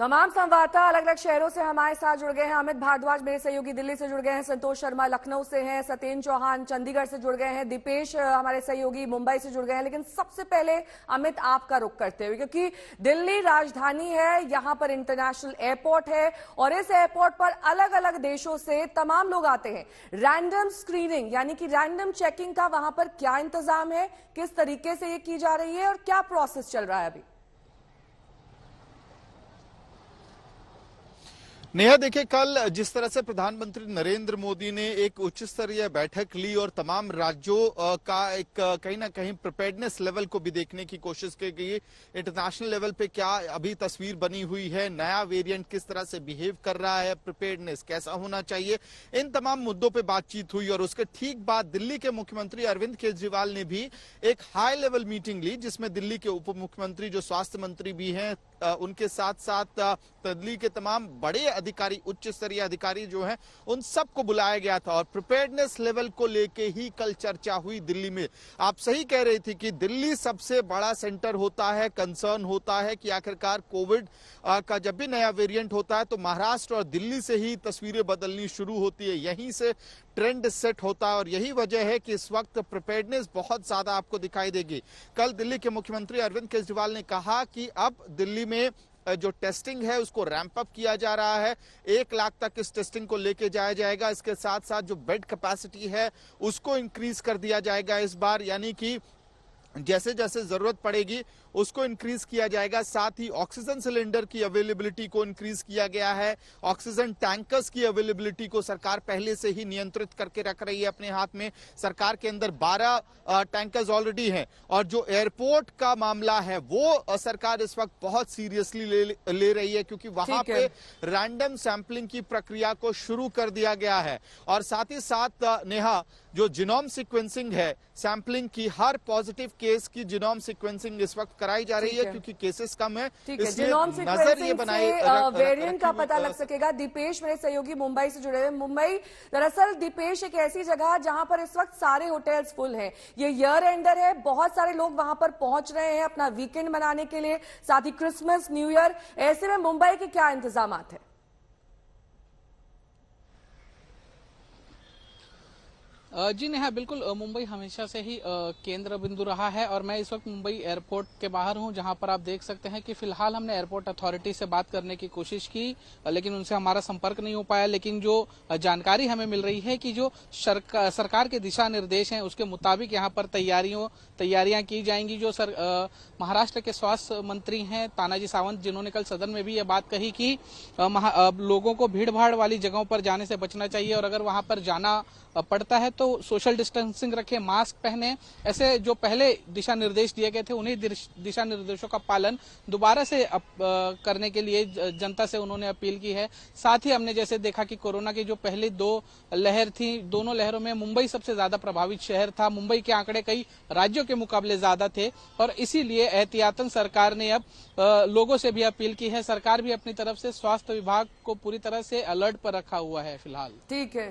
तमाम संवाददाता अलग अलग शहरों से हमारे साथ जुड़ गए हैं। अमित भारद्वाज मेरे सहयोगी दिल्ली से जुड़ गए हैं, संतोष शर्मा लखनऊ से हैं, सत्येंद्र चौहान चंडीगढ़ से जुड़ गए हैं, दीपेश हमारे सहयोगी मुंबई से जुड़ गए हैं। लेकिन सबसे पहले अमित आपका रुख करते हुए, क्योंकि दिल्ली राजधानी है, यहां पर इंटरनेशनल एयरपोर्ट है और इस एयरपोर्ट पर अलग अलग देशों से तमाम लोग आते हैं। रैंडम स्क्रीनिंग यानी कि रैंडम चेकिंग का वहां पर क्या इंतजाम है, किस तरीके से ये की जा रही है और क्या प्रोसेस चल रहा है अभी? नेहा, देखिए, कल जिस तरह से प्रधानमंत्री नरेंद्र मोदी ने एक उच्च स्तरीय बैठक ली और तमाम राज्यों का एक कहीं ना कहीं प्रिपेयर्डनेस लेवल को भी देखने की कोशिश की गई। इंटरनेशनल लेवल पे क्या अभी तस्वीर बनी हुई है, नया वेरिएंट किस तरह से बिहेव कर रहा है, प्रिपेयर्डनेस कैसा होना चाहिए, इन तमाम मुद्दों पे बातचीत हुई। और उसके ठीक बाद दिल्ली के मुख्यमंत्री अरविंद केजरीवाल ने भी एक हाई लेवल मीटिंग ली, जिसमें दिल्ली के उप मुख्यमंत्री जो स्वास्थ्य मंत्री भी हैं उनके साथ साथ दिल्ली के तमाम बड़े अधिकारी, उच्च स्तरीय अधिकारी जो हैं, उन सबको बुलाया गया था। और प्रिपेयर्डनेस लेवल को लेके ही कल चर्चा हुई दिल्ली में। आप सही कह रही थी कि दिल्ली सबसे बड़ा सेंटर होता है, कंसर्न होता है कि आखिरकार कोविड का जब भी नया वेरिएंट होता है तो महाराष्ट्र और दिल्ली से ही तस्वीरें बदलनी शुरू होती है, यहीं से ट्रेंड सेट होता है। और यही वजह है कि इस वक्त प्रिपेयर्डनेस बहुत ज्यादा आपको दिखाई देगी। कल दिल्ली के मुख्यमंत्री अरविंद केजरीवाल ने कहा कि अब दिल्ली में जो टेस्टिंग है उसको रैंप अप किया जा रहा है, 1 लाख तक इस टेस्टिंग को लेके जाया जाएगा। इसके साथ साथ जो बेड कैपेसिटी है उसको इंक्रीज कर दिया जाएगा इस बार, यानी कि जैसे जैसे जरूरत पड़ेगी उसको इंक्रीज किया जाएगा। साथ ही ऑक्सीजन सिलेंडर की अवेलेबिलिटी को इंक्रीज किया गया है। ऑक्सीजन टैंकर्स की अवेलेबिलिटी को सरकार पहले से ही नियंत्रित करके रख रही है अपने हाथ में। सरकार के अंदर 12 टैंकर्स ऑलरेडी हैं। और जो एयरपोर्ट का मामला है वो सरकार इस वक्त बहुत सीरियसली ले रही है, क्योंकि वहां पे रैंडम सैंपलिंग की प्रक्रिया को शुरू कर दिया गया है। और साथ ही साथ नेहा, जो जीनोम सीक्वेंसिंग है, सैंपलिंग की, हर पॉजिटिव केस की जीनोम सीक्वेंसिंग इस वक्त कराई जा रही है, क्योंकि केसेस कम है। इसलिए नजर ये बनाई वेरिएंट का पता लग सकेगा। दीपेश मेरे सहयोगी मुंबई से जुड़े हुए। मुंबई दरअसल दीपेश एक ऐसी जगह जहां पर इस वक्त सारे होटल्स फुल हैं। ये ईयर एंडर है, बहुत सारे लोग वहां पर पहुंच रहे हैं अपना वीकेंड मनाने के लिए, साथ ही क्रिसमस, न्यू ईयर। ऐसे में मुंबई के क्या इंतजाम है? जी नेहा, बिल्कुल मुंबई हमेशा से ही केंद्र बिंदु रहा है और मैं इस वक्त मुंबई एयरपोर्ट के बाहर हूं, जहां पर आप देख सकते हैं कि फिलहाल हमने एयरपोर्ट अथॉरिटी से बात करने की कोशिश की, लेकिन उनसे हमारा संपर्क नहीं हो पाया। लेकिन जो जानकारी हमें मिल रही है कि जो सरकार के दिशा निर्देश हैं उसके मुताबिक यहां पर तैयारियां की जाएंगी। जो महाराष्ट्र के स्वास्थ्य मंत्री हैं तानाजी सावंत, जिन्होंने कल सदन में भी ये बात कही कि लोगों को भीड़ भाड़ वाली जगहों पर जाने से बचना चाहिए और अगर वहां पर जाना पड़ता है तो सोशल डिस्टेंसिंग रखें, मास्क पहने। ऐसे जो पहले दिशा निर्देश दिए गए थे उन्हीं दिशा निर्देशों का पालन दोबारा से करने के लिए जनता से उन्होंने अपील की है। साथ ही हमने जैसे देखा कि कोरोना की जो पहली 2 लहर थी, दोनों लहरों में मुंबई सबसे ज्यादा प्रभावित शहर था। मुंबई के आंकड़े कई राज्यों के मुकाबले ज्यादा थे और इसीलिए एहतियातन सरकार ने अब लोगों से भी अपील की है। सरकार भी अपनी तरफ से स्वास्थ्य विभाग को पूरी तरह से अलर्ट पर रखा हुआ है फिलहाल। ठीक है।